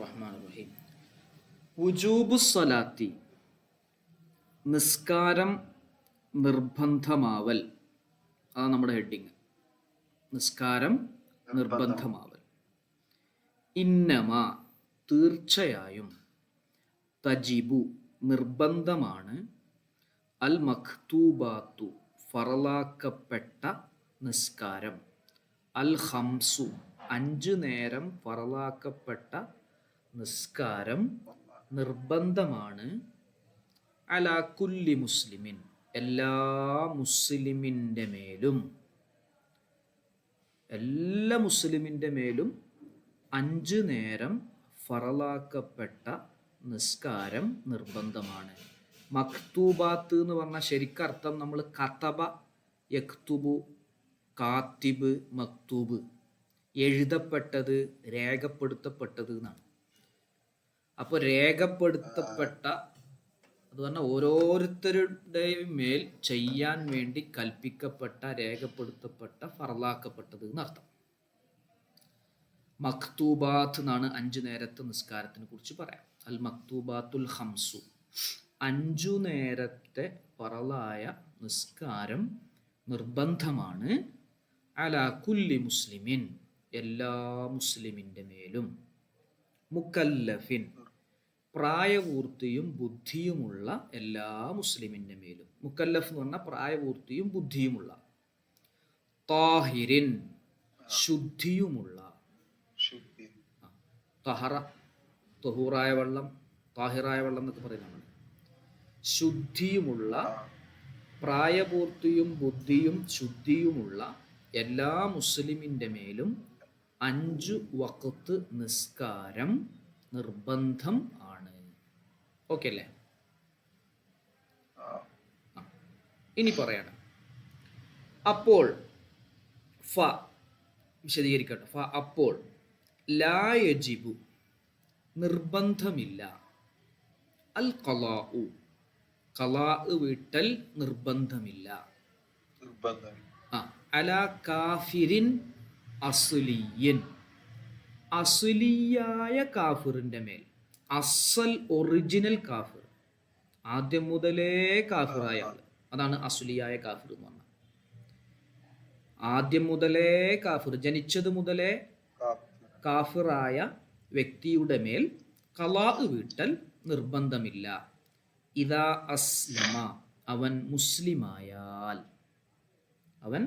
റഹ്മാനിർ വുജൂബു സ്വലാത്തി, നിസ്കാരം നിർബന്ധമാവൽ. അതാണ് നമ്മുടെ ഹെഡിങ്. നിസ്കാരം നിർബന്ധമാവൽ. ഇന്നമ, തീർച്ചയായും, തജിബു, നിർബന്ധമാണ്, അൽ മക്തൂബാത്തു, ഫറലാക്കപ്പെട്ട നിസ്കാരം, അൽ ഖംസു, 5 നേരം ഫറലാക്കപ്പെട്ട നിസ്കാരം നിർബന്ധമാണ്, അലാ കുല്ലി മുസ്ലിമിൻ, എല്ലാ മുസ്ലിമിൻ്റെ മേലും, എല്ലാ മുസ്ലിമിൻ്റെ മേലും 5 നേരം ഫറലാക്കപ്പെട്ട നിസ്കാരം നിർബന്ധമാണ്. മക്തൂബാത്ത് എന്ന് പറഞ്ഞാൽ ശരിക്കർത്ഥം നമ്മൾ കതബ, യക്തുബു, കാത്തിബ്, മക്തൂബ്, എഴുതപ്പെട്ടത്, രേഖപ്പെടുത്തപ്പെട്ടത് എന്നാണ്. അപ്പോൾ രേഖപ്പെടുത്തപ്പെട്ട അത് പറഞ്ഞാൽ ഓരോരുത്തരുടെയും മേൽ ചെയ്യാൻ വേണ്ടി കൽപ്പിക്കപ്പെട്ട, രേഖപ്പെടുത്തപ്പെട്ട, ഫറലാക്കപ്പെട്ടത് എന്നർത്ഥം. മക്തൂബാത്ത് എന്നാണ് 5 നേരത്തെ നിസ്കാരത്തിനെ കുറിച്ച് പറയാം. അൽ മക്തൂബാത്തുൽ ഖംസു, 5 നേരത്തെ ഫറലായ നിസ്കാരം നിർബന്ധമാണ്, അലാ കുല്ലി മുസ്ലിമിൻ, എല്ലാ മുസ്ലിമിൻ്റെ മേലും, മുക്കല്ലഫിൻ, പ്രായപൂർത്തിയും ബുദ്ധിയുമുള്ള എല്ലാ മുസ്ലിമിൻ്റെ മേലും. മുക്കല്ലഫ് എന്ന് പറഞ്ഞാൽ പ്രായപൂർത്തിയും ബുദ്ധിയുമുള്ള, താഹിരിൻ, ശുദ്ധിയുമുള്ള, തഹറ, തഹൂറായ വെള്ളം, താഹിറായ വെള്ളം എന്നൊക്കെ പറയുന്നത്, ശുദ്ധിയുമുള്ള, പ്രായപൂർത്തിയും ബുദ്ധിയും ശുദ്ധിയുമുള്ള എല്ലാ മുസ്ലിമിൻ്റെ മേലും 5 വഖത്ത് നിസ്കാരം നിർബന്ധം ആണ്. ഓക്കെ അല്ലേ? ഇനി പറയണം. അപ്പോൾ വിശദീകരിക്കട്ടെ. അപ്പോൾ ലാ യജിബു, നിർബന്ധമില്ല, അൽ ഖലാഉ, ഖലാ വീട്ടൽ നിർബന്ധമില്ല, അലാ കാഫിരിൻ അസ്ലിയൻ, അസ്ലിയായ കാഫിറിൻ്റെ മേൽ. അസൽ, ഒറിജിനൽ കാഫിർ, ആദ്യം മുതലേ കാഫിറായ ആൾ, അതാണ് അസ്ലിയായ കാഫിർ എന്ന് പറഞ്ഞാൽ. ആദ്യം മുതലേ കാഫിർ, ജനിച്ചത് മുതലേ കാഫിറായ വ്യക്തിയുടെ മേൽ ഖലാ വീട്ടൽ നിർബന്ധമില്ല. ഇദാ അസ്ലമ, അവൻ മുസ്ലിമായാൽ, അവൻ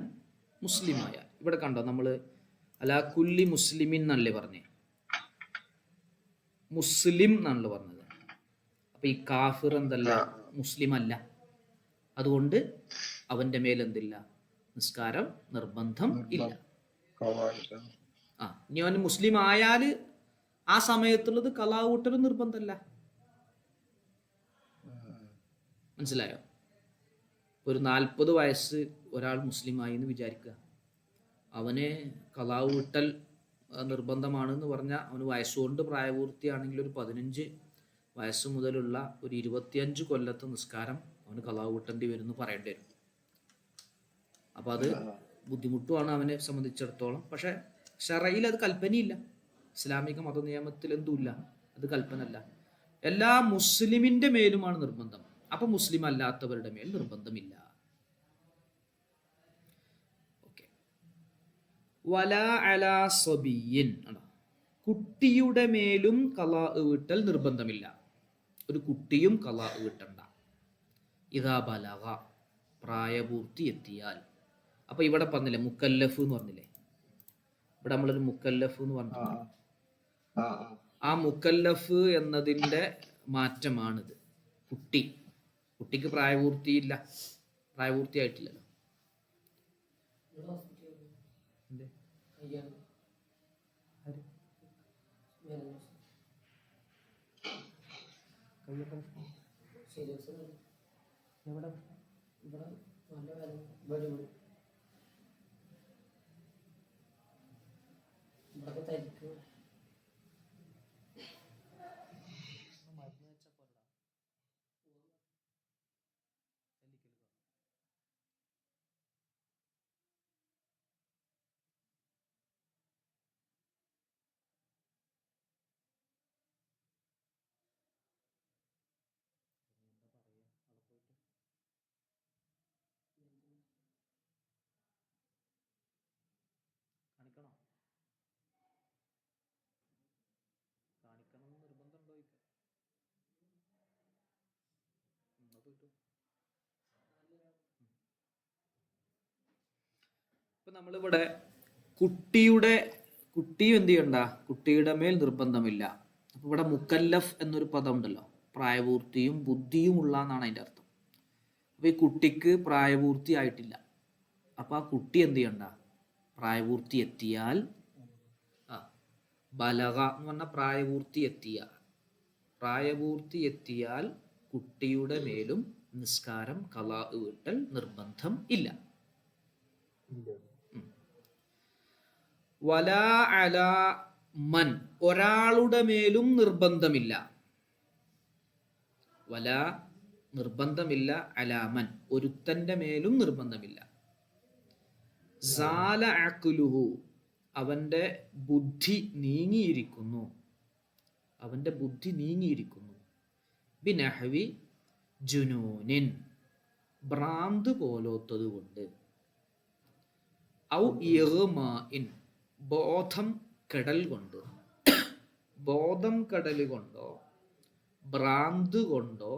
മുസ്ലിമായാൽ. ഇവിടെ കണ്ടോ, നമ്മൾ അലാ കുല്ലി മുസ്ലിമിൻ എന്നല്ലേ പറഞ്ഞേ, മുസ്ലിം എന്നാണല്ലോ പറഞ്ഞത്. അപ്പൊ ഈ കാഫിർ എന്തല്ല, മുസ്ലിം അല്ല. അതുകൊണ്ട് അവന്റെ മേൽ എന്തില്ല, നിസ്കാരം നിർബന്ധം ഇല്ല. ഇനി അവൻ മുസ്ലിം ആയാൽ ആ സമയത്തുള്ളത് ഖലാ വീട്ടലും നിർബന്ധമല്ല. മനസ്സിലായോ? ഒരു 40 വയസ്സ് ഒരാൾ മുസ്ലിമായി എന്ന് വിചാരിക്കുക. അവന് ഖലാ വീട്ടൽ നിർബന്ധമാണെന്ന് പറഞ്ഞാൽ അവന് വയസ്സുകൊണ്ട് പ്രായപൂർത്തിയാണെങ്കിൽ ഒരു 15 വയസ്സ് മുതലുള്ള ഒരു 25 കൊല്ലത്തെ നിസ്കാരം അവന് ഖലാ വീട്ടേണ്ടി വരും എന്ന് പറയേണ്ടി വരും. അപ്പം അത് ബുദ്ധിമുട്ടുമാണ് അവനെ സംബന്ധിച്ചിടത്തോളം. പക്ഷേ ശറയിൽ അത് കൽപ്പനയില്ല, ഇസ്ലാമിക മതനിയമത്തിൽ എന്തുമില്ല, അത് കൽപ്പനല്ല. എല്ലാ മുസ്ലിമിൻ്റെ മേലുമാണ് നിർബന്ധം. അപ്പം മുസ്ലിം അല്ലാത്തവരുടെ മേൽ നിർബന്ധമില്ല. ഓക്കെ. വലാ അലാ സബിയിൻ, കുട്ടിയുടെ മേലും ഖലാ വീട്ടൽ നിർബന്ധമില്ല. ഒരു കുട്ടിയും ഖലാ വീട്ടണ്ട. ഇദാ ബലഗ, പ്രായപൂർത്തി എത്തിയാൽ. അപ്പൊ ഇവിടെ പറഞ്ഞില്ലേ മുക്കല്ലഫ് എന്ന് പറഞ്ഞില്ലേ, ഇവിടെ നമ്മളൊരു മുക്കല്ലഫ് എന്ന് പറഞ്ഞിട്ടുണ്ട്. ആ മുക്കല്ലഫ് എന്നതിൻ്റെ മാറ്റമാണിത്. കുട്ടി, കുട്ടിക്ക് പ്രായപൂർത്തിയില്ല, പ്രായപൂർത്തിയായിട്ടില്ലല്ലോ. ഇവിടെ നമ്മളിവിടെ കുട്ടിയുടെ കുട്ടിയും എന്ത് ചെയ്യണ്ട, കുട്ടിയുടെ മേൽ നിർബന്ധമില്ല. അപ്പൊ ഇവിടെ മുക്കല്ലഫ് എന്നൊരു പദം ഉണ്ടല്ലോ, പ്രായപൂർത്തിയും ബുദ്ധിയും ഉള്ള എന്നാണ് അതിൻ്റെ അർത്ഥം. അപ്പൊ ഈ കുട്ടിക്ക് പ്രായപൂർത്തി ആയിട്ടില്ല. അപ്പൊ ആ കുട്ടി എന്ത് ചെയ്യണ്ട, പ്രായപൂർത്തി എത്തിയാൽ, ബലഗ എന്ന് പറഞ്ഞാൽ പ്രായപൂർത്തി എത്തിയാൽ കുട്ടിയുടെ മേലും നിസ്കാരം ഖളാ വീട്ടൽ നിർബന്ധം ഇല്ല. വലാ അലാ മൻ, ഒരാളുടെ മേലും നിർബന്ധമില്ല. വലാ നിർബന്ധമില്ല, അലാമൻ ഒരുത്തന്റെ മേലും നിർബന്ധമില്ല. സാല അഖ്ലുഹു, അവന്റെ ബുദ്ധി നീങ്ങിയിരിക്കുന്നു, ബിനഹ്വി ജുനൂനിൻ, ഭ്രാന്ത് പോലോത്തത് കൊണ്ട്, ഔ ഇഗ്മാഇൻ, ബോധം കെടൽ കൊണ്ടോ ഭ്രാന്ത് കൊണ്ടോ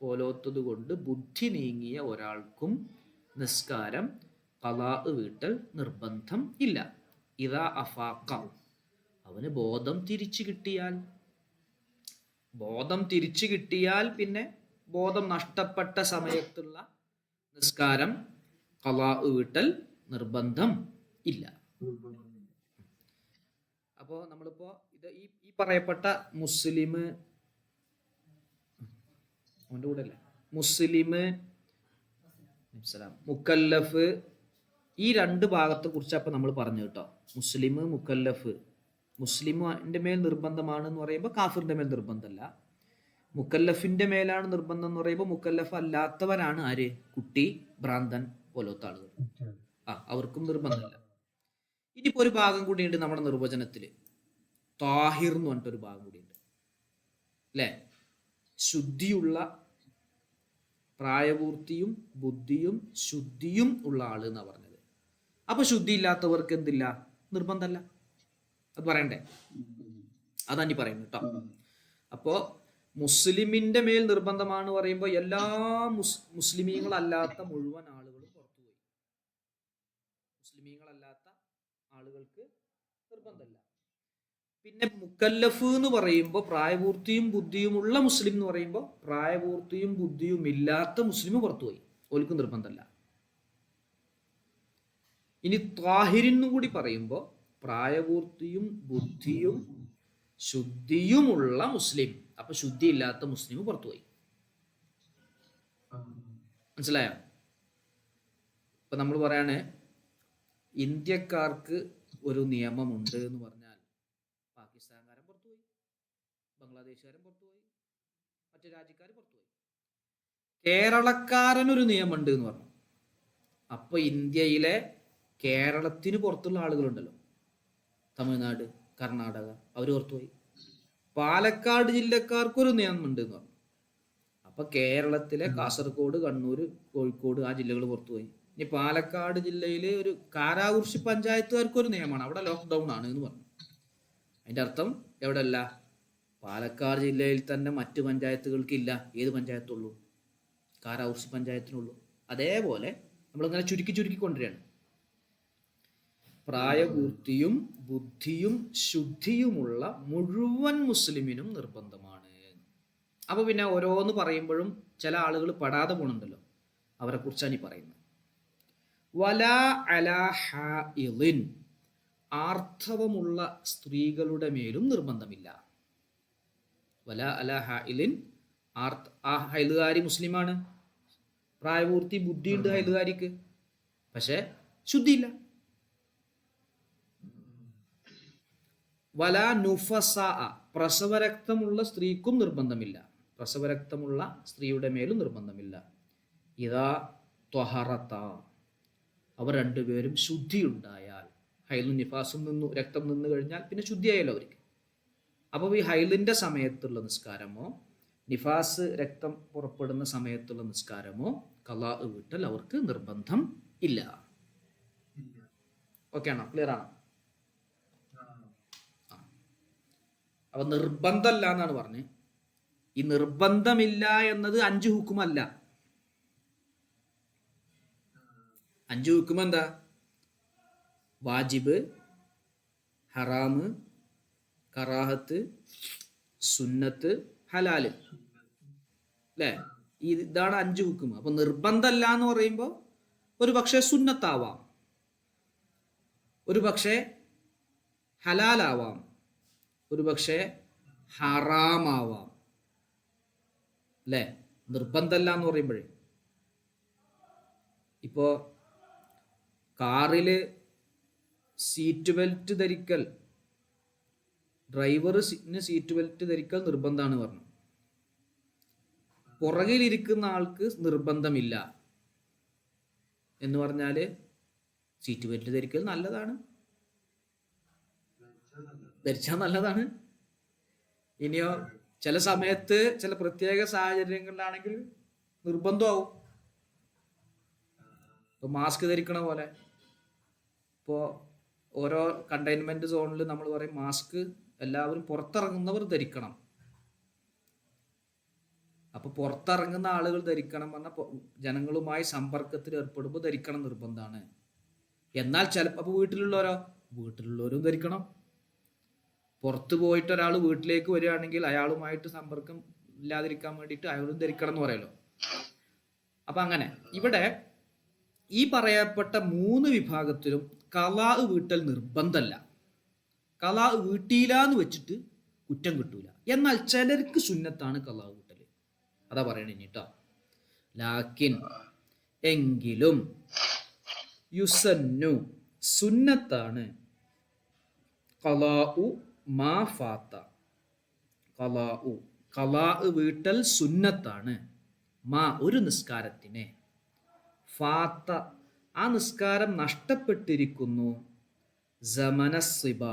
പോലോത്തത് കൊണ്ട് ബുദ്ധി നീങ്ങിയ ഒരാൾക്കും നിസ്കാരം ഖളാ വീട്ടൽ നിർബന്ധം ഇല്ല. ഇദാ അഫാഖ, അവന് ബോധം തിരിച്ചു കിട്ടിയാൽ പിന്നെ ബോധം നഷ്ടപ്പെട്ട സമയത്തുള്ള നിസ്കാരം ഖളാ വീട്ടൽ നിർബന്ധം ഇല്ല. അപ്പോൾ നമ്മളിപ്പോ ഇത് ഈ പറയപ്പെട്ട മുസ്ലിം, അവൻ്റെ കൂടെ അല്ലേ, മുസ്ലിം, മുക്കല്ലഫ്, ഈ രണ്ട് ഭാഗത്തെ കുറിച്ച് അപ്പൊ നമ്മൾ പറഞ്ഞു കേട്ടോ. മുസ്ലിം, മുക്കല്ലഫ്, മുസ്ലിമിന്റെ മേൽ നിർബന്ധമാണ് എന്ന് പറയുമ്പോൾ കാഫിറിന്റെ മേൽ നിർബന്ധമല്ല. മുക്കല്ലഫിന്റെ മേലാണ് നിർബന്ധം എന്ന് പറയുമ്പോൾ മുക്കല്ലഫ് അല്ലാത്തവരാണ് ആര്, കുട്ടി, ഭ്രാന്തൻ പോലത്തെ ആളുകൾ, അവർക്കും നിർബന്ധമില്ല. ഇനിയിപ്പോ ഒരു ഭാഗം കൂടിയുണ്ട് നമ്മുടെ നിർവചനത്തില്, താഹിർ എന്ന് പറഞ്ഞിട്ടൊരു ഭാഗം കൂടിയുണ്ട് അല്ലെ. ശുദ്ധിയുള്ള, പ്രായപൂർത്തിയും ബുദ്ധിയും ശുദ്ധിയും ഉള്ള ആള് എന്നാ പറഞ്ഞത്. അപ്പൊ ശുദ്ധി ഇല്ലാത്തവർക്ക് എന്തില്ല, നിർബന്ധമല്ല. അത് പറയണ്ടേ, അതാണ് ഈ പറയുന്നത് കേട്ടോ. അപ്പോ മുസ്ലിമിന്റെ മേൽ നിർബന്ധമാണ് പറയുമ്പോൾ എല്ലാ മുസ്ലിമീങ്ങളല്ലാത്ത മുഴുവൻ ആളുകളും പുറത്തുപോയി. മുസ്ലിമീങ്ങളല്ലാത്ത ആളുകൾക്ക് നിർബന്ധമല്ല. പിന്നെ മുക്കല്ലഫ് എന്ന് പറയുമ്പോൾ പ്രായപൂർത്തിയും ബുദ്ധിയും ഉള്ള മുസ്ലിം എന്ന് പറയുമ്പോൾ പ്രായപൂർത്തിയും ബുദ്ധിയും ഇല്ലാത്ത മുസ്ലിം പുറത്തുപോയി, ഓൽക്ക് നിർബന്ധമല്ല. ഇനി ത്വാഹിരിനും കൂടി പറയുമ്പോൾ പ്രായപൂർത്തിയും ബുദ്ധിയും ശുദ്ധിയുമുള്ള മുസ്ലിം, അപ്പൊ ശുദ്ധി ഇല്ലാത്ത മുസ്ലിം പുറത്തുപോയി. മനസ്സിലായോ? ഇപ്പൊ നമ്മൾ പറയാണ് ഇന്ത്യക്കാർക്ക് ഒരു നിയമമുണ്ട് എന്ന് പറഞ്ഞാൽ പാകിസ്ഥാൻകാരൻ പുറത്തുപോയി, ബംഗ്ലാദേശുകാരൻ പുറത്തുപോയി, മറ്റു രാജ്യക്കാർ പുറത്തുപോയി. കേരളക്കാരനൊരു നിയമമുണ്ട് എന്ന് പറഞ്ഞു, അപ്പൊ ഇന്ത്യയിലെ കേരളത്തിന് പുറത്തുള്ള ആളുകളുണ്ടല്ലോ, തമിഴ്നാട്, കർണാടക, അവർ പുറത്തുപോയി. പാലക്കാട് ജില്ലക്കാർക്കൊരു നിയമമുണ്ട് എന്ന് പറഞ്ഞു, അപ്പൊ കേരളത്തിലെ കാസർഗോഡ്, കണ്ണൂർ, കോഴിക്കോട് ആ ജില്ലകൾ പുറത്തുപോയി. ഇനി പാലക്കാട് ജില്ലയിലെ ഒരു കാരാകുർശി പഞ്ചായത്തുകാർക്കൊരു നിയമമാണ്, അവിടെ ലോക്ക്ഡൗൺ ആണ് എന്ന് പറഞ്ഞു. അതിന്റെ അർത്ഥം എവിടെയല്ല, പാലക്കാട് ജില്ലയിൽ തന്നെ മറ്റു പഞ്ചായത്തുകൾക്കില്ല. ഏത് പഞ്ചായത്തുള്ളൂ? കാരാകുർശി പഞ്ചായത്തിനുള്ളൂ. അതേപോലെ നമ്മളിങ്ങനെ ചുരുക്കി കൊണ്ടുവരികയാണ്. പ്രായപൂർത്തിയും ബുദ്ധിയും ശുദ്ധിയുമുള്ള മുഴുവൻ മുസ്ലിമിനും നിർബന്ധമാണ്. അപ്പൊ പിന്നെ ഓരോന്ന് പറയുമ്പോഴും ചില ആളുകൾ പെടാതെ പോണുണ്ടല്ലോ, അവരെ കുറിച്ചാണ് ഈ പറയുന്നത്. വലാ അലാ ഹായിളിൻ, ആർത്തവമുള്ള സ്ത്രീകളുടെ മേലും നിർബന്ധമില്ല. വലാ അലാ ഹായിലിൻ, ആ ഹൈലുകാരി മുസ്ലിമാണ്, പ്രായപൂർത്തി ബുദ്ധിയുണ്ട് ഹൈലുകാരിക്ക്, പക്ഷെ ശുദ്ധിയില്ല. വലാ നുഫസ, പ്രസവരക്തമുള്ള സ്ത്രീക്കും നിർബന്ധമില്ല, പ്രസവരക്തമുള്ള സ്ത്രീയുടെ മേലും നിർബന്ധമില്ല. ഇതാ ത്വഹറത, അവർ രണ്ടുപേരും ശുദ്ധിയുണ്ടായാൽ, ഹൈലും നിഫാസും രക്തം നിന്ന് കഴിഞ്ഞാൽ പിന്നെ ശുദ്ധിയായല്ലോ അവർക്ക്. അപ്പോൾ ഈ ഹൈലിന്റെ സമയത്തുള്ള നിസ്കാരമോ നിഫാസ് രക്തം പുറപ്പെടുന്ന സമയത്തുള്ള നിസ്കാരമോ ഖളാ വീട്ടൽ അവർക്ക് നിർബന്ധം ഇല്ല. ഓക്കെ ആണോ? ക്ലിയർ ആണോ? അപ്പൊ നിർബന്ധമല്ല എന്നാണ് പറഞ്ഞത്. ഈ നിർബന്ധമില്ല എന്നത് 5 ഹുക്കുമല്ല. 5 ഹുക്കും എന്താ? വാജിബ്, ഹറാമ്, കറാഹത്ത്, സുന്നത്ത്, ഹലാല്, അല്ലേ? ഇതാണ് 5 ഹുക്കും. അപ്പൊ നിർബന്ധമല്ല എന്ന് പറയുമ്പോൾ ഒരു പക്ഷേ സുന്നത്താവാം, ഒരു പക്ഷേ ഹലാലാവാം, ഒരു പക്ഷേ ഹറാമാവാം, അല്ലേ? നിർബന്ധമല്ല എന്ന് പറയുമ്പോഴേ ഇപ്പോ കാറില് സീറ്റ് ബെൽറ്റ് ധരിക്കൽ, ഡ്രൈവറിന് സീറ്റ് ബെൽറ്റ് ധരിക്കൽ നിർബന്ധമാണ് പറഞ്ഞു. പുറകിലിരിക്കുന്ന ആൾക്ക് നിർബന്ധമില്ല എന്ന് പറഞ്ഞാല് സീറ്റ് ബെൽറ്റ് ധരിക്കൽ നല്ലതാണ്, ധരിച്ചാൽ നല്ലതാണ്. ഇനിയോ ചില സമയത്ത് ചില പ്രത്യേക സാഹചര്യങ്ങളിലാണെങ്കിൽ നിർബന്ധമാവും. ഇപ്പോൾ മാസ്ക് ധരിക്കണ പോലെ ഇപ്പോൾ ഓരോ കണ്ടെയ്ൻമെന്റ് സോണിൽ നമ്മൾ പറയും മാസ്ക് എല്ലാവരും പുറത്തിറങ്ങുന്നവർ ധരിക്കണം. അപ്പോൾ പുറത്തിറങ്ങുന്ന ആളുകൾ ധരിക്കണം പറഞ്ഞാൽ ജനങ്ങളുമായി സമ്പർക്കത്തിൽ ഏർപ്പെടുമ്പോൾ ധരിക്കണം നിർബന്ധമാണ്. എന്നാൽ ചിലപ്പോൾ അപ്പോൾ വീട്ടിലുള്ളവരും ധരിക്കണം. പുറത്ത് പോയിട്ട് ഒരാൾ വീട്ടിലേക്ക് വരികയാണെങ്കിൽ അയാളുമായിട്ട് സമ്പർക്കം ഇല്ലാതിരിക്കാൻ വേണ്ടിയിട്ട് അയാളും ധരിക്കണം എന്ന് പറയല്ലോ. അപ്പം അങ്ങനെ ഇവിടെ ഈ പറയപ്പെട്ട 3 വിഭാഗത്തിലും ഖലാ വീട്ടൽ നിർബന്ധമല്ല. ഖലാ വീട്ടിയിലാന്ന് വെച്ചിട്ട് കുറ്റം കിട്ടൂല. എന്നാൽ ചിലർക്ക് സുന്നത്താണ് ഖലാ വീട്ടൽ. അതാ പറയണ കേട്ടോ. ലാക്കിൻ എങ്കിലും യുസന്നു സുന്നത്താണ് ഖലാഉ മാ ഫാത്ത. ഖലാ വീട്ടൽ സുന്നത്താണ് മാ ഒരു നിസ്കാരത്തിനെ ഫാത്ത ആ നിസ്കാരം നഷ്ടപ്പെട്ടിരിക്കുന്നു സമനസിബ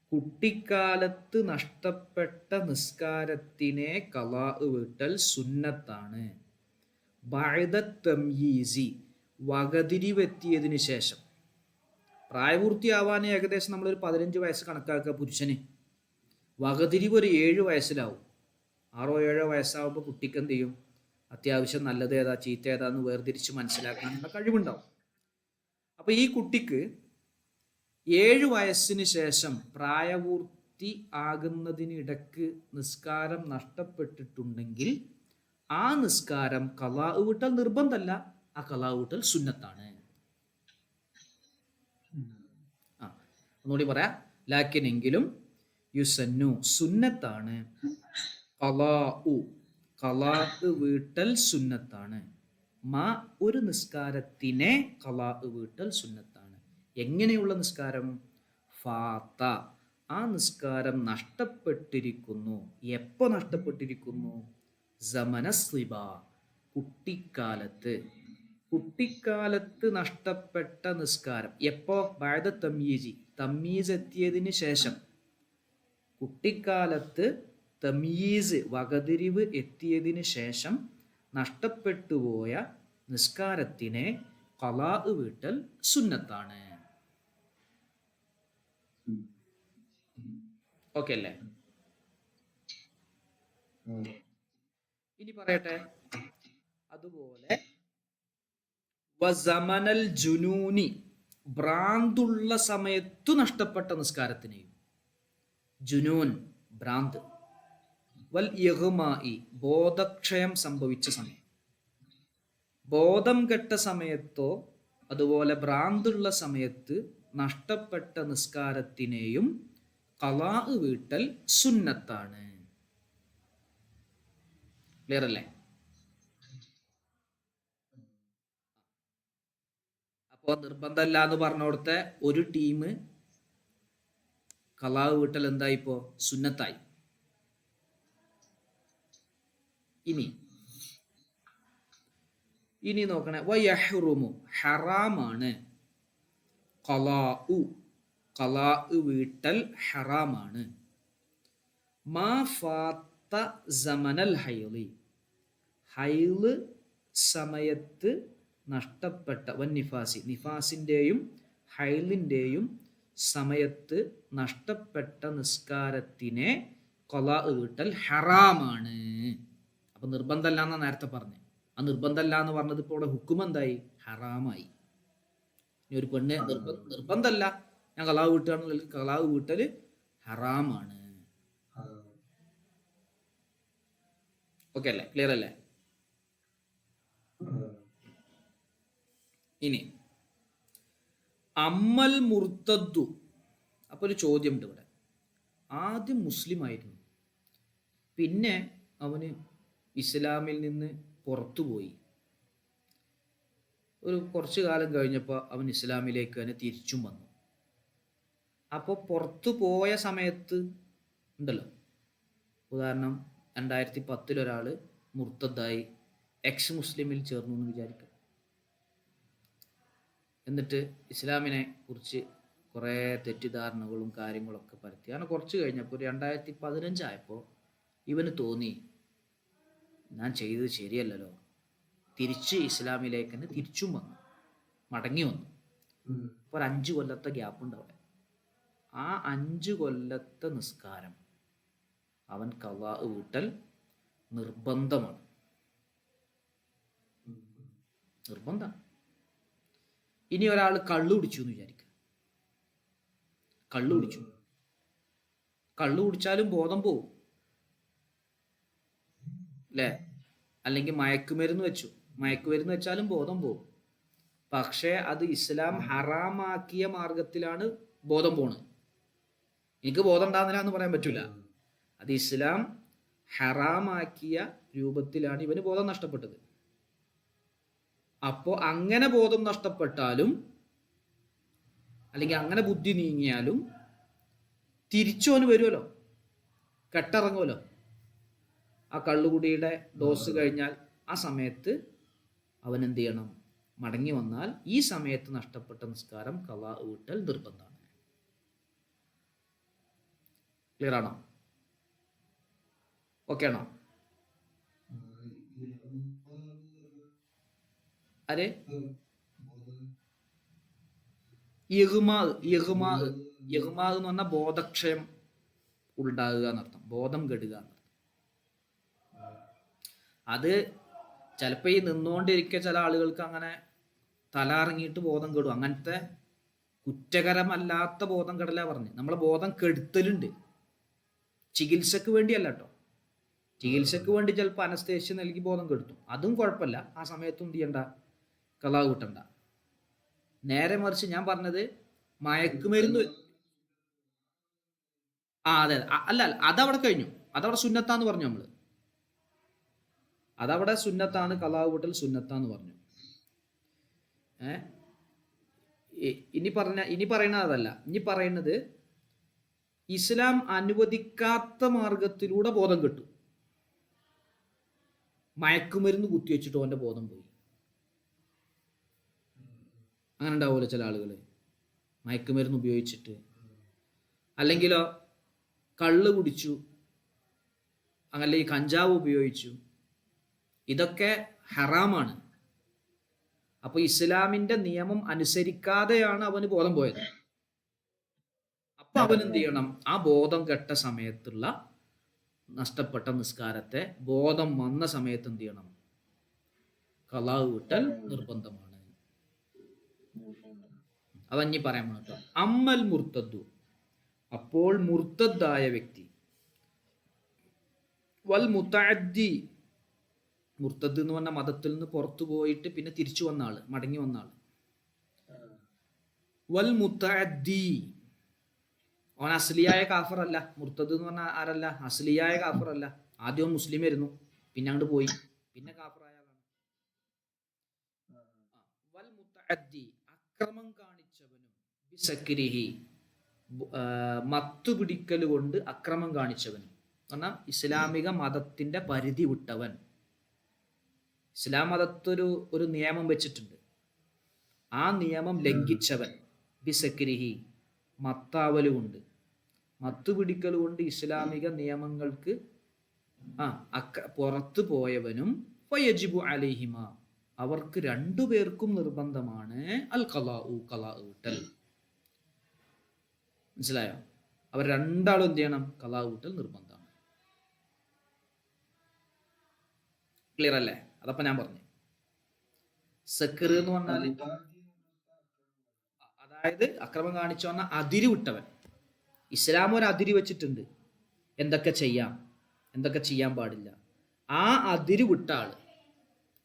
കുട്ടിക്കാലത്ത് നഷ്ടപ്പെട്ട നിസ്കാരത്തിനെ ഖലാ വീട്ടൽ സുന്നത്താണ്. ബഅദ തംയീസി വകതിരിവെത്തിയതിനു ശേഷം. പ്രായപൂർത്തിയാവാൻ ഏകദേശം നമ്മളൊരു 15 വയസ്സ് കണക്കാക്കുക പുരുഷന്. വകതിരിവ് ഒരു 7 വയസ്സിലാവും. 6 7 വയസ്സാവുമ്പോൾ കുട്ടിക്ക് എന്ത് ചെയ്യും? അത്യാവശ്യം നല്ലത് ഏതാ ചീത്ത ഏതാന്ന് വേർതിരിച്ച് മനസ്സിലാക്കാനുള്ള കഴിവുണ്ടാവും. അപ്പൊ ഈ കുട്ടിക്ക് 7 വയസ്സിന് ശേഷം പ്രായപൂർത്തി ആകുന്നതിനിടക്ക് നിസ്കാരം നഷ്ടപ്പെട്ടിട്ടുണ്ടെങ്കിൽ ആ നിസ്കാരം ഖലാ വീട്ടൽ നിർബന്ധമല്ല, ആ ഖലാ വീട്ടൽ സുന്നത്താണ്. ഒന്നുകൂടി പറയാം. ലാക്കിനെങ്കിലും യുസന്നു സുന്നത്താണ് ഖലാ വീട്ടൽ സുന്നത്താണ്. മാ ഒരു നിസ്കാരത്തിനെ ഖലാ വീട്ടൽ സുന്നത്താണ്. എങ്ങനെയുള്ള നിസ്കാരം? ഫാത്ത ആ നിസ്കാരം നഷ്ടപ്പെട്ടിരിക്കുന്നു. എപ്പോ നഷ്ടപ്പെട്ടിരിക്കുന്നു? സമനസ്ലിബ കുട്ടിക്കാലത്ത് നഷ്ടപ്പെട്ട നിസ്കാരം. എപ്പോ? ബഅദ തംയീസി തമീസ് എത്തിയതിന് ശേഷം. കുട്ടിക്കാലത്ത് തമീസ് വകതിരിവ് എത്തിയതിന് ശേഷം നഷ്ടപ്പെട്ടുപോയ നിസ്കാരത്തിനെ ഖലാ വീട്ടൽ സുന്നത്താണ്. ഓക്കെ അല്ലേ? ഇനി പറയട്ടെ. അതുപോലെ വസമനൽ ജുനൂനി ഭ്രാന്തുള്ള സമയത്തു നഷ്ടപ്പെട്ട നിസ്കാരത്തിനെയും. ജുനൂൻ ഭ്രാന്ത്, വൽ ഇഗ്മായി ബോധക്ഷയം സംഭവിച്ച സമയം. ബോധം കെട്ട സമയത്തോ അതുപോലെ ഭ്രാന്തുള്ള സമയത്ത് നഷ്ടപ്പെട്ട നിസ്കാരത്തിനെയും ഖലാ വീട്ടൽ സുന്നത്താണ്. ക്ലിയർ അല്ലേ? അപ്പോൾ നിർബന്ധമല്ല എന്ന് പറഞ്ഞോടത്തെ ഒരു ടീം ഖലാ വീട്ടൽ എന്തായിപ്പോ? സുന്നത്തായി. ഇനി നോക്കണേ. വയഹ്റുമു ഹറാമാണ്. ഖലാ വീട്ടൽ ഹറാമാണ്. മാ ഫാത്ത സമനൽ ഹൈളി ഹൈള് സമയത്ത് നഷ്ടപ്പെട്ട വന്നിഫാസി നിഫാസിൻ്റെയും ഹൈലിൻ്റെയും സമയത്ത് നഷ്ടപ്പെട്ട നിസ്കാരത്തിനെ ഖലാ വീട്ടൽ ഹറാമാണ്. അപ്പൊ നിർബന്ധമല്ല എന്നാ നേരത്തെ പറഞ്ഞു. ആ നിർബന്ധമല്ല എന്ന് പറഞ്ഞത് ഇപ്പോൾ ഇവിടെ ഹുക്കും എന്തായി? ഹറാമായി. ഇനി ഒരു പെണ്ണ് നിർബന്ധമല്ല ഞാൻ കളാവ് വീട്ടുകയാണെന്നുണ്ടെങ്കിൽ കളാവ് വീട്ടൽ ഹറാമാണ്. ഓക്കെ അല്ലേ? ക്ലിയർ അല്ലേ? ഇനി അമ്മൽ മുർത്തദ്ദു. അപ്പോൾ ഒരു ചോദ്യമുണ്ട് ഇവിടെ. ആദ്യം മുസ്ലിം ആയിരുന്നു, പിന്നെ അവന് ഇസ്ലാമിൽ നിന്ന് പുറത്തുപോയി. ഒരു കുറച്ചു കാലം കഴിഞ്ഞപ്പോൾ അവൻ ഇസ്ലാമിലേക്ക് തന്നെ തിരിച്ചും വന്നു. അപ്പോൾ പുറത്തു പോയ സമയത്ത് ഉണ്ടല്ലോ, ഉദാഹരണം 2010 ഒരാൾ മുർത്തദ്ദായി എക്സ് മുസ്ലിമിൽ ചേർന്നു എന്ന് വിചാരിക്കുക. എന്നിട്ട് ഇസ്ലാമിനെ കുറിച്ച് കുറേ തെറ്റിദ്ധാരണകളും കാര്യങ്ങളൊക്കെ പരത്തി. അങ്ങനെ കുറച്ച് കഴിഞ്ഞപ്പോൾ 2015 ആയപ്പോൾ ഇവന് തോന്നി ഞാൻ ചെയ്തത് ശരിയല്ലല്ലോ. തിരിച്ച് ഇസ്ലാമിലേക്ക് തന്നെ തിരിച്ചും വന്നു, മടങ്ങി വന്നു. അപ്പോൾ ഒരു 5 കൊല്ലത്തെ ഗ്യാപ്പ് ഉണ്ട് അവിടെ. ആ 5 കൊല്ലത്തെ നിസ്കാരം അവൻ ഖളാ വീട്ടൽ നിർബന്ധമാണ്. നിർബന്ധമാണ്. ഇനി ഒരാൾ കള്ളു കുടിച്ചു എന്ന് വിചാരിക്കുക. കള്ളു കുടിച്ചാലും ബോധം പോവും അല്ലേ? അല്ലെങ്കിൽ മയക്കുമരുന്ന് വെച്ചാലും ബോധം പോവും. പക്ഷേ അത് ഇസ്ലാം ഹറാമാക്കിയ മാർഗത്തിലാണ് ബോധം പോണത്. എനിക്ക് ബോധം ഉണ്ടാകുന്നില്ല എന്ന് പറയാൻ പറ്റൂല. അത് ഇസ്ലാം ഹറാമാക്കിയ രൂപത്തിലാണ് ഇവന് ബോധം നഷ്ടപ്പെട്ടത്. അപ്പോൾ അങ്ങനെ ബോധം നഷ്ടപ്പെട്ടാലും അല്ലെങ്കിൽ അങ്ങനെ ബുദ്ധി നീങ്ങിയാലും തിരിച്ചു അവന് വരുമല്ലോ, കെട്ടിറങ്ങുമല്ലോ. ആ കള്ളുകുടിയുടെ ഡോസ് കഴിഞ്ഞാൽ ആ സമയത്ത് അവൻ എന്ത് ചെയ്യണം? മടങ്ങി വന്നാൽ ഈ സമയത്ത് നഷ്ടപ്പെട്ട നിസ്കാരം ഖളാ വീട്ടൽ നിർബന്ധമാണ്. ക്ലിയർ ആണോ? ഓക്കെ ആണോ? അരെ ഇഗ്മാ എന്ന് പറഞ്ഞാൽ ബോധക്ഷയം ഉണ്ടാകുക എന്നർത്ഥം, ബോധം കെടുക എന്നർത്ഥം. അത് ചിലപ്പോൾ ഈ നിന്നുകൊണ്ടിരിക്കുക ചില ആളുകൾക്ക് അങ്ങനെ തല ഇറങ്ങിയിട്ട് ബോധം കെടും. അങ്ങനത്തെ കുറ്റകരമല്ലാത്ത ബോധം കെടല പറഞ്ഞ് നമ്മളെ ബോധം കെടുത്തലുണ്ട്. ചികിത്സക്ക് വേണ്ടിയല്ല കേട്ടോ. ചികിത്സക്ക് വേണ്ടി ചിലപ്പോൾ അനസ്തേഷ്യ നൽകി ബോധം കെടുത്തും, അതും കുഴപ്പമില്ല. ആ സമയത്തും എന്ത് ചെയ്യണ്ട? ഖളാ കൂട്ടണ്ട. നേരെ മറിച്ച് ഞാൻ പറഞ്ഞത് മയക്കുമരുന്ന്. അതെ അല്ല, അതവിടെ കഴിഞ്ഞു. അതവിടെ സുന്നത്താന്ന് പറഞ്ഞു നമ്മള്. അതവിടെ സുന്നത്താണ്, ഖളാ കൂട്ടൽ സുന്നത്താന്ന് പറഞ്ഞു. ഇനി പറയുന്നത് അതല്ല. ഇനി പറയുന്നത് ഇസ്ലാം അനുവദിക്കാത്ത മാർഗത്തിലൂടെ ബോധം കിട്ടും. മയക്കുമരുന്ന് കുത്തിവെച്ചിട്ട് അവൻ്റെ ബോധം പോയി. അങ്ങനെ ഉണ്ടാവുമല്ലോ ചില ആളുകൾ മയക്കുമരുന്ന് ഉപയോഗിച്ചിട്ട്. അല്ലെങ്കിലോ കള്ള് കുടിച്ചു, അല്ലെങ്കിൽ കഞ്ചാവ് ഉപയോഗിച്ചു. ഇതൊക്കെ ഹറാമാണ്. അപ്പൊ ഇസ്ലാമിന്റെ നിയമം അനുസരിക്കാതെയാണ് അവന് ബോധം പോയത്. അപ്പൊ അവൻ എന്ത് ചെയ്യണം? ആ ബോധം കെട്ട സമയത്തുള്ള നഷ്ടപ്പെട്ട നിസ്കാരത്തെ ബോധം വന്ന സമയത്ത് എന്ത് ചെയ്യണം? ഖളാ വീട്ടൽ നിർബന്ധമാണ്. അതഞ്ഞി പറയാൻ കേട്ടോ. അമ്മൽ മുർത്തദ്ദു, അപ്പോൾ മുർത്തദ്ദായ വ്യക്തി. വൽ മുതഅദ്ദി, മുർത്തദ് എന്ന് പറഞ്ഞ മതത്തിൽ നിന്ന് പുറത്തു പോയിട്ട് പിന്നെ തിരിച്ചു വന്ന ആള്, മടങ്ങി വന്ന ആള്. വൽ മുതഅദ്ദി, അവൻ അസ്ലിയായ കാഫറല്ല. മുർത്തദ് എന്ന് പറഞ്ഞാൽ ആരല്ല? അസ്ലിയായ കാഫറല്ല. ആദ്യം മുസ്ലിം ആയിരുന്നു, പിന്നെ അങ്ങോട്ട് പോയി, പിന്നെ കാഫറായ ആളാണ്. വൽ മുതഅദ്ദി, അക്രമം കാണിച്ചവനും, ബിസക്രിഹി, മത്തു പിടിക്കൽ കൊണ്ട് അക്രമം കാണിച്ചവനും. പറഞ്ഞാൽ ഇസ്ലാമിക മതത്തിന്റെ പരിധി വിട്ടവൻ. ഇസ്ലാം മതത്തൊരു നിയമം വെച്ചിട്ടുണ്ട്, ആ നിയമം ലംഘിച്ചവൻ. ബിസക്രിഹി, മത്താവലുകൊണ്ട്, മത്തു പിടിക്കൽ കൊണ്ട് ഇസ്ലാമിക നിയമങ്ങൾക്ക് പുറത്തു പോയവനും ഫയജിബു അലൈഹിമ, അവർക്ക് രണ്ടുപേർക്കും നിർബന്ധമാണ് അൽ ഖളാഉ, ഖളാ വീട്ടൽ. മനസ്സിലായോ? അവർ രണ്ടാളും എന്ത് ചെയ്യണം? ഖളാ വീട്ടൽ നിർബന്ധമാണ്. ക്ലിയർ അല്ലേ? അതപ്പോൾ ഞാൻ പറഞ്ഞു. സക്കർ എന്ന് പറഞ്ഞാൽ അതായത് അക്രമം കാണിച്ചു വന്ന അതിര് വിട്ടവൻ. ഇസ്ലാം ഒരു അതിര് വെച്ചിട്ടുണ്ട്, എന്തൊക്കെ ചെയ്യാം എന്തൊക്കെ ചെയ്യാൻ പാടില്ല. ആ അതിര് വിട്ട ആള്,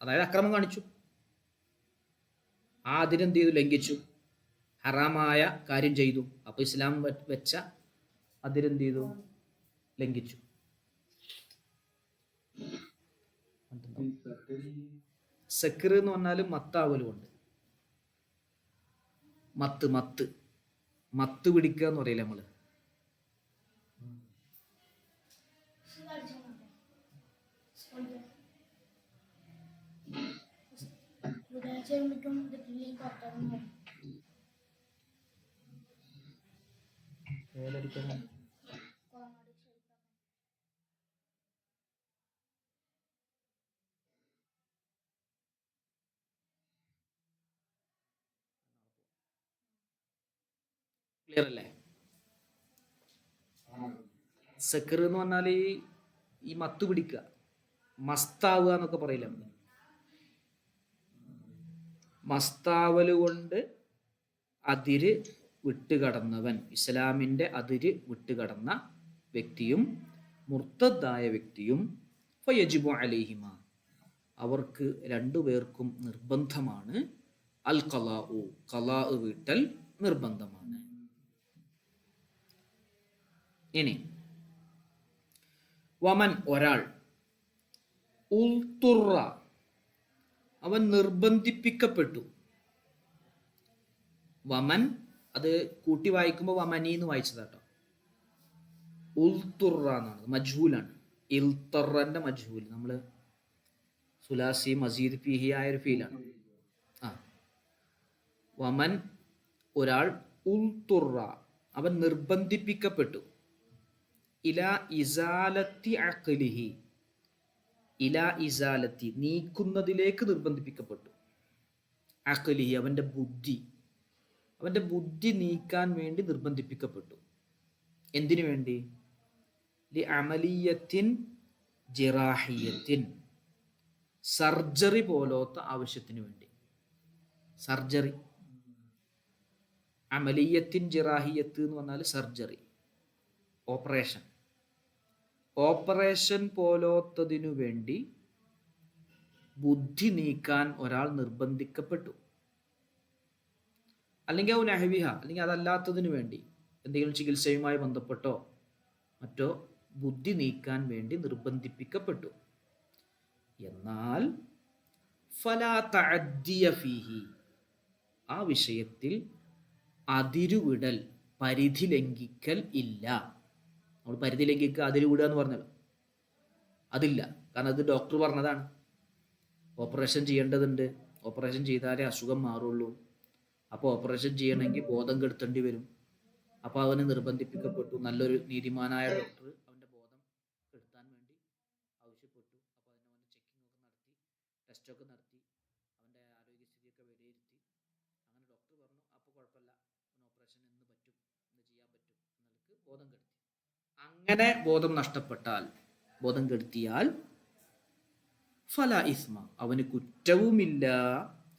അതായത് അക്രമം കാണിച്ചു, ആ അതിരെന്ത് ചെയ്തു? ലംഘിച്ചു, ഹറാമായ കാര്യം ചെയ്തു. അപ്പൊ ഇസ്ലാം വെച്ച അതിരെന്ത് ചെയ്തു? ലംഘിച്ചു. സക്കർ എന്ന് പറഞ്ഞാൽ മത്താവലുണ്ട്. മത്ത് മത്ത് മത്ത് പിടിക്കുക എന്ന് പറയില്ല നമ്മള്. ക്ലിയർ അല്ലേ? സക്കർ എന്ന് പറഞ്ഞാൽ ഈ മത്ത് പിടിക്കുക, മസ്താവുക എന്നൊക്കെ പറയില്ല നമ്മള്. മസ്താവല് കൊണ്ട് അതിര് വിട്ടുകടന്നവൻ, ഇസ്ലാമിൻ്റെ അതിര് വിട്ടുകടന്ന വ്യക്തിയും മുർത്തദായ വ്യക്തിയും ഫയജിബു അലൈഹിമ, അവർക്ക് രണ്ടുപേർക്കും നിർബന്ധമാണ് അൽ ഖലാഉ, ഖലാ വീട്ടൽ നിർബന്ധമാണ്. ഇനി വമൻ ഒരാൾ, ഉൽത്തുറ അവൻ നിർബന്ധിപ്പിക്കപ്പെട്ടു. വമൻ അത് കൂട്ടി വായിക്കുമ്പോൾ വമനി എന്ന് വായിച്ചതാട്ടോ. ഉൽത്തുറ എന്നാണ്, മജ്ഹൂലാണ്. ഇൽത്തറന്റെ മജ്ഹൂൽ, നമ്മള് സുലാസി മസീദ് ഫിഹി ആയ ഒരു ഫീലാണ്. ആ വമൻ ഒരാൾ, ഉൽത്തുറ അവൻ നിർബന്ധിപ്പിക്കപ്പെട്ടു, ഇലാ ഇസാലത്തി അഖ്ലിഹി, ഇലാ ഇസാലത്തി നീക്കുന്നതിലേക്ക് നിർബന്ധിപ്പിക്കപ്പെട്ടു. അഖ്ലിഹി അവൻ്റെ ബുദ്ധി നീക്കാൻ വേണ്ടി നിർബന്ധിപ്പിക്കപ്പെട്ടു. എന്തിനു വേണ്ടി? ലി അമലിയത്തിൻ ജിറാഹിയത്തിൻ, സർജറി പോലത്തെ ആവശ്യത്തിന് വേണ്ടി. സർജറി, അമലിയത്തിൻ ജിറാഹിയത്ത് എന്ന് പറഞ്ഞാൽ സർജറി, ഓപ്പറേഷൻ പോലത്തതിനു വേണ്ടി ബുദ്ധി നീക്കാൻ ഒരാൾ നിർബന്ധിക്കപ്പെട്ടു. അല്ലെങ്കിൽ ഔ നഹ്വിഹ, അല്ലെങ്കിൽ അതല്ലാത്തതിനു വേണ്ടി എന്തെങ്കിലും ചികിത്സയുമായി ബന്ധപ്പെട്ടോ മറ്റോ ബുദ്ധി നീക്കാൻ വേണ്ടി നിർബന്ധിപ്പിക്കപ്പെട്ടു. എന്നാൽ ഫലാ തഅദ്ദിയ ഫീഹി, ആ വിഷയത്തിൽ അതിരുവിടൽ, പരിധി ലംഘിക്കൽ ഇല്ല. നമ്മൾ പരിധി ലംഘിക്കുക, അതിരുവിടുക എന്ന് പറഞ്ഞല്ലോ, അതില്ല. കാരണം അത് ഡോക്ടർ പറഞ്ഞതാണ്, ഓപ്പറേഷൻ ചെയ്യേണ്ടതുണ്ട്, ഓപ്പറേഷൻ ചെയ്താലേ അസുഖം മാറുള്ളൂ. അപ്പോൾ ഓപ്പറേഷൻ ചെയ്യണമെങ്കിൽ ബോധം കെടുത്തേണ്ടി വരും. അപ്പോൾ അവന് നിർബന്ധിപ്പിക്കപ്പെട്ടു. നല്ലൊരു നീതിമാനായ ഡോക്ടർ അവൻ്റെ ബോധം കെടുത്താൻ വേണ്ടി ആവശ്യപ്പെട്ടു. അപ്പോൾ അതിന് അവൻ്റെ ചെക്കിംഗ് ഒക്കെ നടത്തി, ടെസ്റ്റൊക്കെ നടത്തി, അവൻ്റെ ആരോഗ്യസ്ഥിതിയൊക്കെ വിലയിരുത്തി. അങ്ങനെ ഡോക്ടർ പറഞ്ഞു, അപ്പോൾ കുഴപ്പമില്ല, ഓപ്പറേഷൻ എന്ന് പറ്റും, എന്ന് ചെയ്യാൻ പറ്റും, എന്നുള്ളത് ബോധം കെടുത്തി. അങ്ങനെ ബോധം നഷ്ടപ്പെട്ടാൽ, ബോധം കെടുത്തിയാൽ ഫലാ ഇസ്മ അവന് കുറ്റവുമില്ല,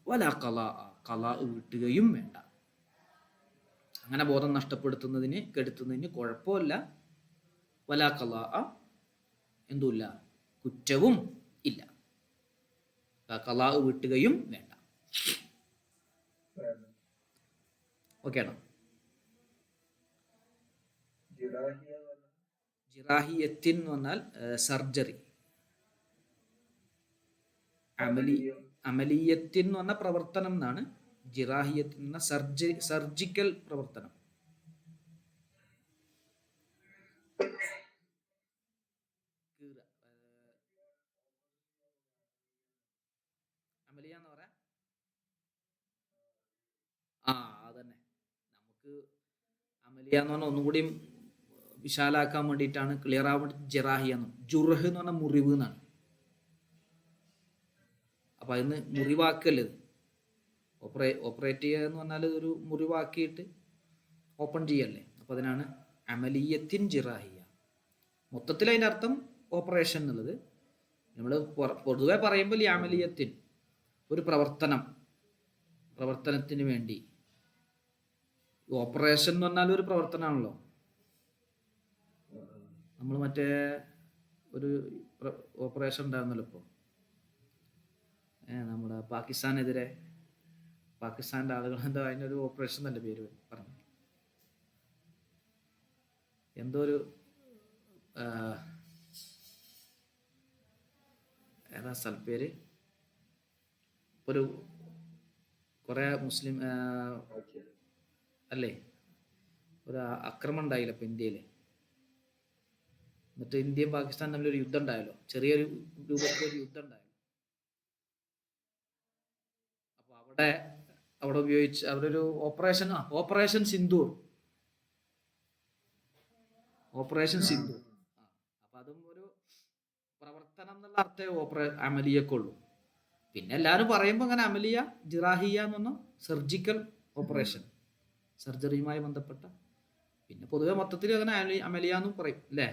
വലാ ഖലാ ഖലാ വീട്ടുകയും വേണ്ട. അങ്ങനെ ബോധം നഷ്ടപ്പെടുത്തുന്നതിന്, കെടുത്തുന്നതിന് കുഴപ്പമില്ല. വലാ ഖലാ എന്തുമില്ല, കുറ്റവും ഇല്ല. ഖലാ വീട്ടുകയും വേണ്ട. ഓക്കെ ആണോ? ജിറാഹിയത്തിൻ എന്ന് പറഞ്ഞാൽ സർജറി. അമലിയത്തിൻ എന്ന് പറഞ്ഞ പ്രവർത്തനം എന്നാണ്. ജിറാഹിയത്തിൻ എന്ന സർജിക്കൽ പ്രവർത്തനം. അമലിയ എന്ന് പറയാ, അതന്നെ. നമുക്ക് അമലിയ എന്ന് പറഞ്ഞാൽ ഒന്നും കൂടി വിശാലാക്കാൻ വേണ്ടിയിട്ടാണ്, ക്ലിയർ ആവാൻ വേണ്ടി ജിറാഹിയ എന്ന്. ജുർഹ് എന്ന് പറഞ്ഞാൽ മുറിവ് എന്നാണ്. അപ്പം അതിന് മുറിവാക്കല്ലേ, ഓപ്പറേറ്റ് ചെയ്യുക എന്ന് പറഞ്ഞാൽ ഒരു മുറിവാക്കിയിട്ട് ഓപ്പൺ ചെയ്യല്ലേ. അപ്പം അതിനാണ് അമലിയത്തിൻ ജിറാഹിയ. മൊത്തത്തിൽ അതിൻ്റെ അർത്ഥം ഓപ്പറേഷൻ എന്നുള്ളത്. നമ്മൾ പൊതുവെ പറയുമ്പോൾ ഈ അമലിയത്തിൻ ഒരു പ്രവർത്തനം, പ്രവർത്തനത്തിന് വേണ്ടി, ഓപ്പറേഷൻ എന്ന് പറഞ്ഞാൽ ഒരു പ്രവർത്തനമാണല്ലോ. നമ്മൾ മറ്റേ ഒരു ഓപ്പറേഷൻ ഉണ്ടായിരുന്നല്ലോ ഇപ്പോൾ, നമ്മുടെ പാകിസ്ഥാനെതിരെ, പാകിസ്ഥാൻ്റെ ആളുകൾ എന്താ അതിനൊരു ഓപ്പറേഷൻ എന്നല്ലേ പേര് പറഞ്ഞു, എന്തോ ഒരു ഏതാ സ്ഥലപ്പേര്, ഒരു കുറേ മുസ്ലിം അല്ലേ ഒരു ആക്രമണം ഉണ്ടായില്ല ഇപ്പം ഇന്ത്യയിൽ. എന്നിട്ട് ഇന്ത്യയും പാകിസ്ഥാനും തമ്മിലൊരു യുദ്ധം ഉണ്ടായല്ലോ, ചെറിയൊരു രൂപത്തിലൊരു യുദ്ധം ഉണ്ടായല്ലോ. അപ്പോൾ അവിടെ ഉപയോഗിച്ച് അവിടെ ഒരു ഓപ്പറേഷൻ സിന്ദൂർ, അപ്പം അതും ഒരു പ്രവർത്തനം എന്നുള്ള അർത്ഥമേ അമലിയൊക്കെ ഉള്ളൂ. പിന്നെ എല്ലാവരും പറയുമ്പോൾ അങ്ങനെ അമലിയ ജിറാഹിയ എന്ന് പറഞ്ഞാൽ സർജിക്കൽ ഓപ്പറേഷൻ, സർജറിയുമായി ബന്ധപ്പെട്ട. പിന്നെ പൊതുവെ മൊത്തത്തിൽ അങ്ങനെ അമലിയ എന്നും പറയും അല്ലേ.